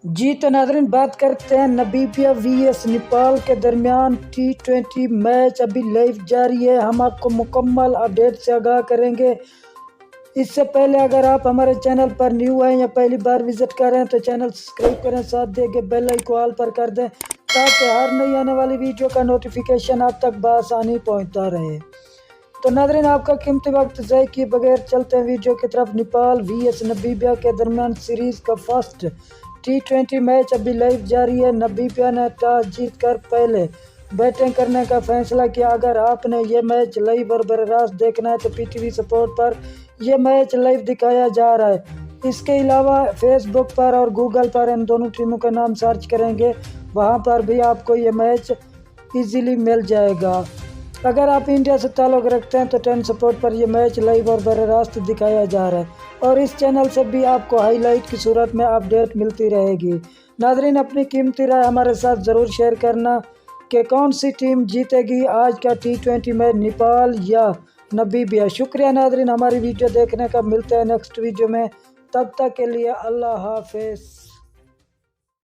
جی تو ناظرین بات کرتے ہیں نبیبیا وی ایس نیپال کے درمیان T20 میچ ابھی لائیو جاری ہے۔ ہم آپ کو مکمل اپڈیٹ سے آگاہ کریں گے۔ اس سے پہلے اگر آپ ہمارے چینل پر نیو ہیں یا پہلی بار وزٹ کر رہے ہیں تو چینل سبسکرائب کریں، ساتھ دے کے بیل آئیکن آل پر کر دیں تاکہ ہر نئی آنے والی ویڈیو کا نوٹیفیکیشن آپ تک بآسانی پہنچتا رہے۔ تو ناظرین آپ کا قیمتی وقت ضائع کیے بغیر چلتے ہیں ویڈیو کی طرف۔ نیپال وی ایس نبیبیا کے درمیان سیریز کا فرسٹ T20 میچ ابھی لائیو جاری ہے۔ نبیبیا نے ٹاس جیت کر پہلے بیٹنگ کرنے کا فیصلہ کیا۔ اگر آپ نے یہ میچ لائیو اور براہ راست دیکھنا ہے تو PTV سپورٹ پر یہ میچ لائیو دکھایا جا رہا ہے۔ اس کے علاوہ فیس بک پر اور گوگل پر ان دونوں ٹیموں کا نام سرچ کریں گے، وہاں پر بھی آپ کو یہ میچ ایزیلی مل جائے گا۔ اگر آپ انڈیا سے تعلق رکھتے ہیں تو 10 سپورٹ پر یہ میچ لائیو اور براہ راست دکھایا جا رہا ہے اور اس چینل سے بھی آپ کو ہائی لائٹ کی صورت میں اپڈیٹ ملتی رہے گی۔ ناظرین اپنی قیمتی رائے ہمارے ساتھ ضرور شیئر کرنا کہ کون سی ٹیم جیتے گی آج کا T20 میچ، نیپال یا نبیبیا۔ شکریہ ناظرین ہماری ویڈیو دیکھنے کا، ملتے ہیں نیکسٹ ویڈیو میں، تب تک کے لیے اللہ حافظ۔